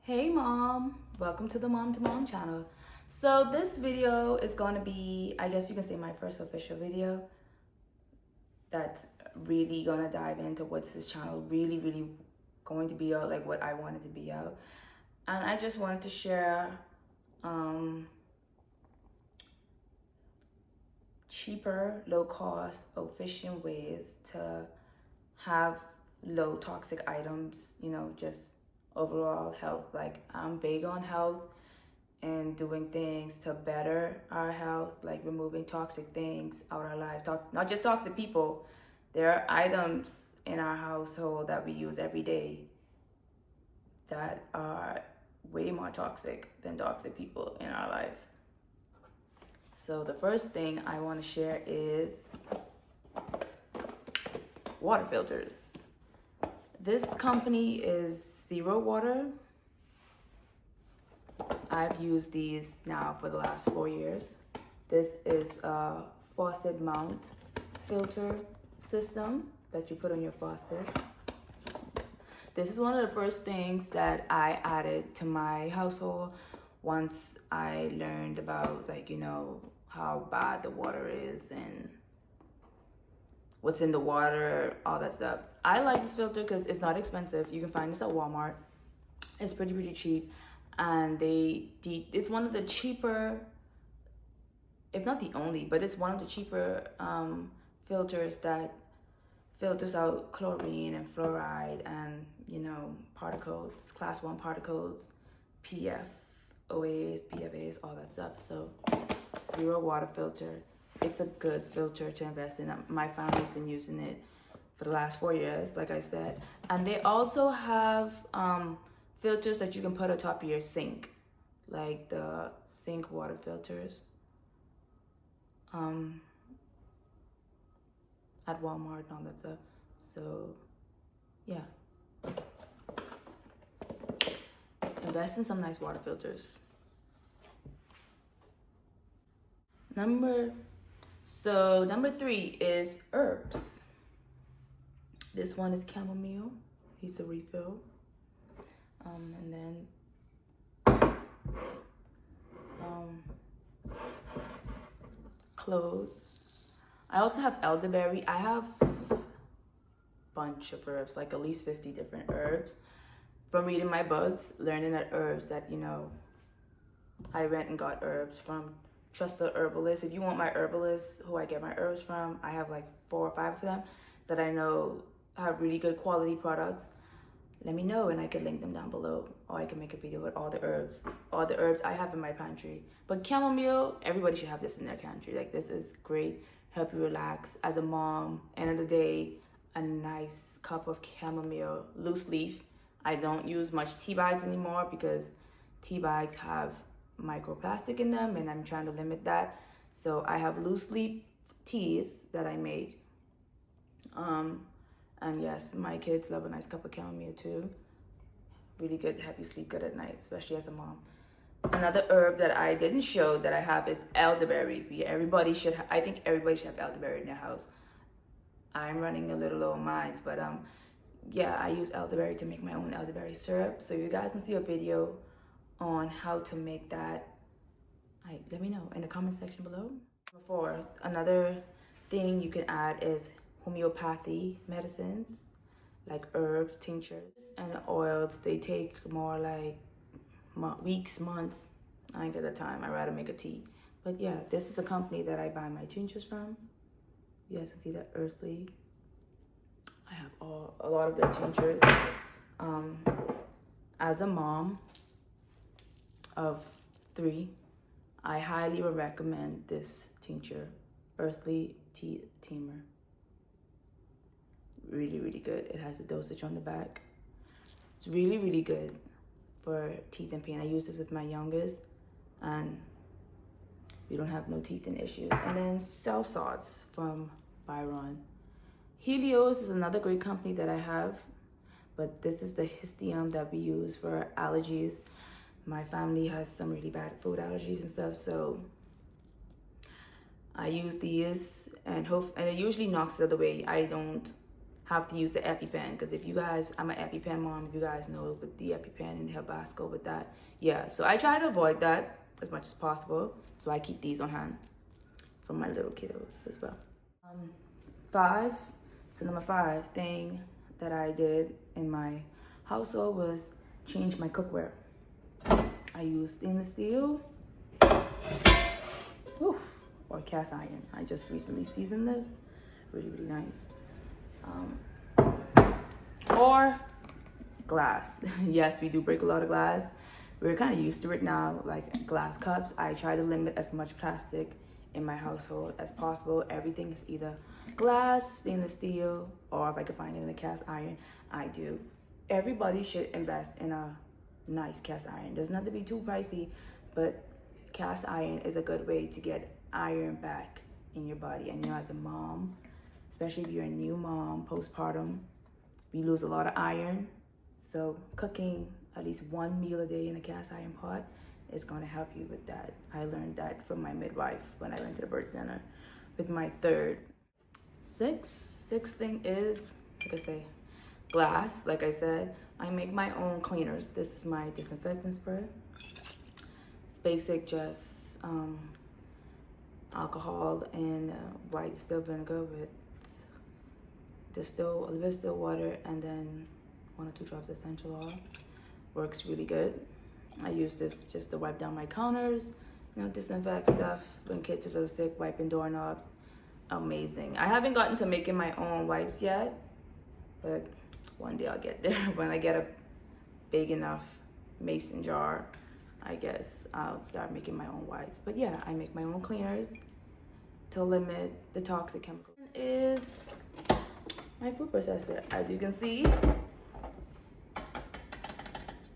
Hey mom, welcome to the Mom to Mom channel. So this video is going to be, I guess you can say, my first official video that's really going to dive into what this channel really going to be out, like what I wanted to be out. And I just wanted to share cheaper, low cost, efficient ways to have low toxic items, just overall health. Like, I'm big on health and doing things to better our health, like removing toxic things out of our life. Not just toxic people. There are items in our household that we use every day that are way more toxic than toxic people in our life. So the first thing I want to share is water filters. This company is Zero Water. I've used these now for the last 4 years. This is a faucet mount filter system that you put on your faucet. This is one of the first things that I added to my household once I learned about, how bad the water is and what's in the water, all that stuff. I like this filter because it's not expensive. You can find this at Walmart. It's pretty cheap, and it's one of the cheaper, if not the only, but it's one of the cheaper filters that filters out chlorine and fluoride and particles, class 1 particles, PFOAs, PFAs, all that stuff. So Zero Water filter. It's a good filter to invest in. My family's been using it for the last 4 years, like I said. And they also have filters that you can put atop your sink, like the sink water filters at Walmart and all that stuff. So, yeah. Invest in some nice water filters. Number 3 is herbs. This one is chamomile. He's a refill. And then cloves. I also have elderberry. I have a bunch of herbs, like at least 50 different herbs. From reading my books, learning that herbs that, I went and got herbs from trusted herbalists. If you want my herbalist, who I get my herbs from, I have like 4 or 5 of them that I know have really good quality products. Let me know and I can link them down below, or I can make a video with all the herbs I have in my pantry. But chamomile, everybody should have this in their pantry. Like, this is great, help you relax. As a mom, end of the day, a nice cup of chamomile, loose leaf. I don't use much tea bags anymore because tea bags have microplastic in them, and I'm trying to limit that. So I have loose leaf teas that I make. And yes, my kids love a nice cup of chamomile too. Really good to help you sleep good at night, especially as a mom. Another herb that I didn't show that I have is elderberry. I think everybody should have elderberry in their house. I'm running a little low on mine, but yeah, I use elderberry to make my own elderberry syrup. So if you guys can see a video on how to make that, let me know in the comment section below. Another thing you can add is homeopathy medicines, like herbs, tinctures, and oils. They take more like weeks, months. I ain't got the time. I'd rather make a tea. But yeah, this is a company that I buy my tinctures from. You guys can see that Earthly. I have a lot of their tinctures. As a mom of 3, I highly recommend this tincture, Earthly Tea Teamer. Really good. It has a dosage on the back. It's really good for teeth and pain. I use this with my youngest, and we don't have no teeth and issues. And then cell salts from Byron. Helios is another great company that I have, but this is the histium that we use for allergies. My family has some really bad food allergies and stuff, so I use these and it usually knocks it out of the way. I don't have to use the EpiPen, because if you guys, I'm an EpiPen mom, if you guys know, with the EpiPen and the Tabasco with that, yeah. So I try to avoid that as much as possible. So I keep these on hand for my little kiddos as well. Number 5 thing that I did in my household was change my cookware. I use stainless steel, or cast iron. I just recently seasoned this, really, really nice. Or glass. Yes, we do break a lot of glass. We're kind of used to it now, like glass cups. I try to limit as much plastic in my household as possible. Everything is either glass, stainless steel, or if I can find it in a cast iron, I do. Everybody should invest in a nice cast iron. Doesn't have to be too pricey, but cast iron is a good way to get iron back in your body. And as a mom, especially if you're a new mom, postpartum, we lose a lot of iron. So cooking at least one meal a day in a cast iron pot is going to help you with that. I learned that from my midwife when I went to the birth center with my third. Sixth thing is, like I say, glass. Like I said, I make my own cleaners. This is my disinfectant spray. It's basic, just alcohol and white distilled vinegar with a little bit of still water, and then 1 or 2 drops of essential oil. Works really good. I use this just to wipe down my counters, disinfect stuff when kids are a little sick, wiping doorknobs. Amazing. I haven't gotten to making my own wipes yet, but one day I'll get there. When I get a big enough mason jar, I guess I'll start making my own wipes. But yeah, I make my own cleaners to limit the toxic chemicals. Is my food processor. As you can see,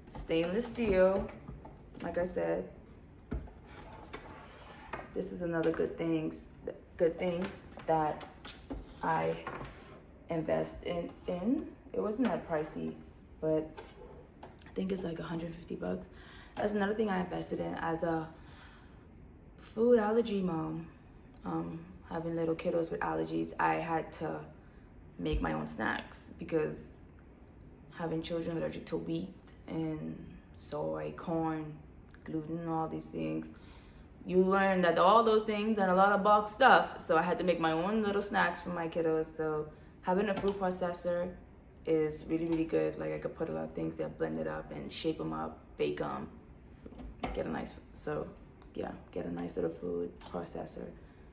stainless steel. Like I said, this is another good thing that I invest in. It wasn't that pricey, but I think it's like $150. That's another thing I invested in as a food allergy mom. Having little kiddos with allergies, I had to make my own snacks, because having children allergic to wheat and soy, corn, gluten, all these things, you learn that all those things and a lot of bulk stuff. So I had to make my own little snacks for my kiddos. So having a food processor is really, really good. Like I could put a lot of things there, blend it up and shape them up, bake them, get a nice little food processor.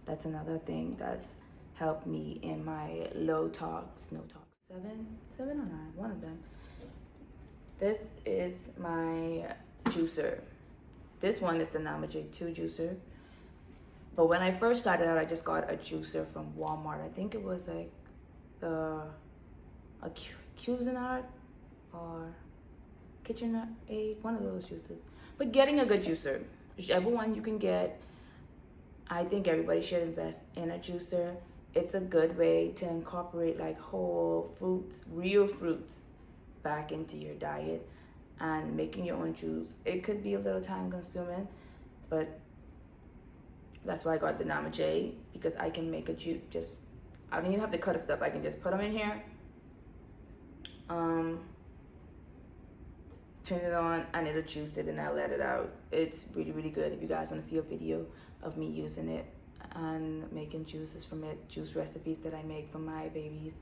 That's another thing that's helped me in my no tox. 7 or 9, one of them. This is my juicer. This one is the Namaje 2 juicer. But when I first started out, I just got a juicer from Walmart. I think it was like a Cuisinart or KitchenAid, one of those juicers. But getting a good juicer, whichever one you can get, I think everybody should invest in a juicer. It's a good way to incorporate like whole fruits, real fruits, back into your diet, and making your own juice. It could be a little time consuming, but that's why I got the Namaje, because I can make a juice. I don't even have to cut the stuff. I can just put them in here, turn it on, and it'll juice it, and I'll let it out. It's really, really good. If you guys want to see a video of me using it and making juices from it, juice recipes that I make for my babies,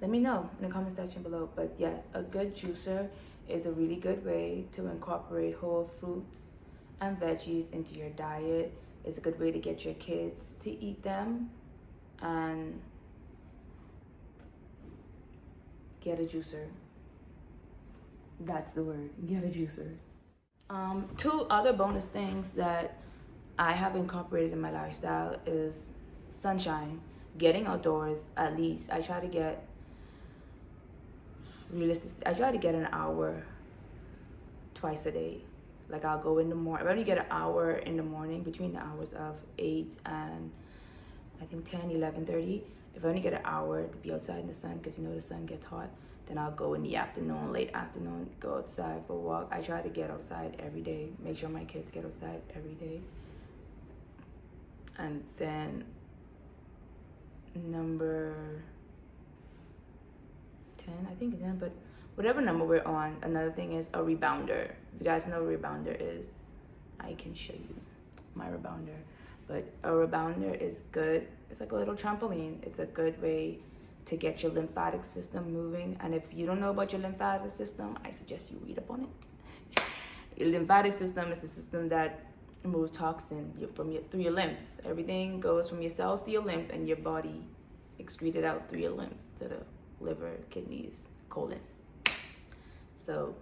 let me know in the comment section below. But yes, a good juicer is a really good way to incorporate whole fruits and veggies into your diet. It's a good way to get your kids to eat them, and get a juicer. That's the word, get a juicer. 2 other bonus things that I have incorporated in my lifestyle is sunshine, getting outdoors. At least I try to get an hour twice a day. Like I'll go in the morning. I only get an hour in the morning between the hours of 8 and I think 10, 11:30. If I only get an hour to be outside in the sun, because the sun gets hot, then I'll go in the afternoon, late afternoon, go outside for a walk. I try to get outside every day, make sure my kids get outside every day. And then number 10, I think 10, but whatever number we're on. Another thing is a rebounder. If you guys know what a rebounder is, I can show you my rebounder. But a rebounder is good. It's like a little trampoline. It's a good way to get your lymphatic system moving. And if you don't know about your lymphatic system, I suggest you read up on it. Your lymphatic system is the system that moves toxin through your lymph. Everything goes from your cells to your lymph, and your body excretes it out through your lymph to the liver, kidneys, colon. So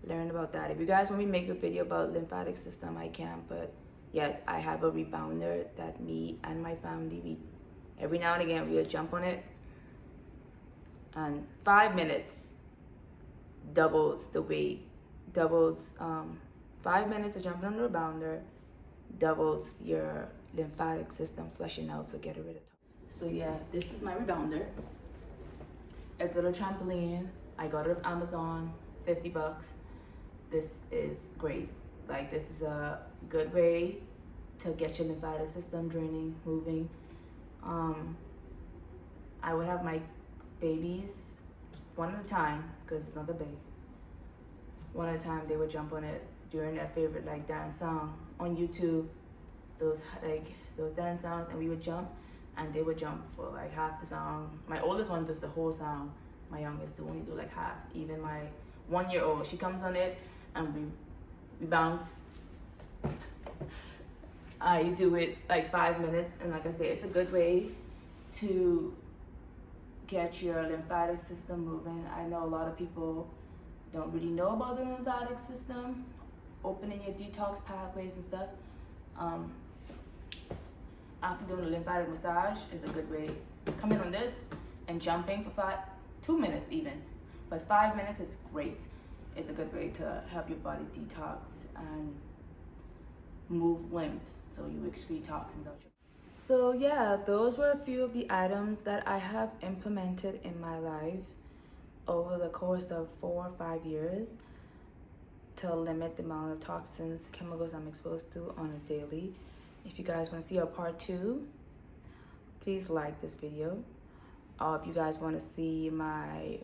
learn about that. If you guys want me to make a video about lymphatic system, I can. But yes, I have a rebounder that me and my family, every now and again, we'll jump on it. And 5 minutes doubles the weight, 5 minutes of jumping on the rebounder doubles your lymphatic system flushing out, so get rid of it. So yeah, this is my rebounder. It's a little trampoline. I got it off Amazon, $50. This is great. Like, this is a good way to get your lymphatic system draining, moving. I would have my babies one at a time, because it's not that big. One at a time, they would jump on it during their favorite like dance song on YouTube. Those dance songs, and we would jump, and they would jump for like half the song. My oldest one does the whole song. My youngest will only do like half. Even my 1-year-old, she comes on it, and we bounce. I do it like 5 minutes, and like I say, it's a good way to get your lymphatic system moving. I know a lot of people don't really know about the lymphatic system, opening your detox pathways and stuff. After doing a lymphatic massage is a good way. Coming on this and jumping for 2 minutes even, but 5 minutes is great. It's a good way to help your body detox and move lymph, so you excrete toxins out your. So yeah, those were a few of the items that I have implemented in my life over the course of 4 or 5 years to limit the amount of toxins, chemicals I'm exposed to on a daily. If you guys want to see a part 2, please like this video. If you guys want to see my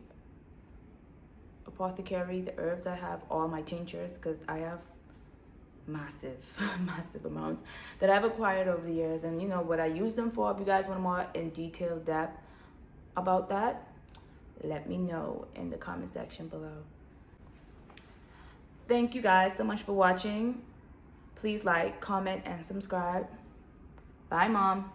apothecary, the herbs I have, all my tinctures, because I have massive amounts that I've acquired over the years, and you know what I use them for. If you guys want more in detailed depth about that, let me know in the comment section below. Thank you guys so much for watching. Please like, comment, and subscribe. Bye, Mom.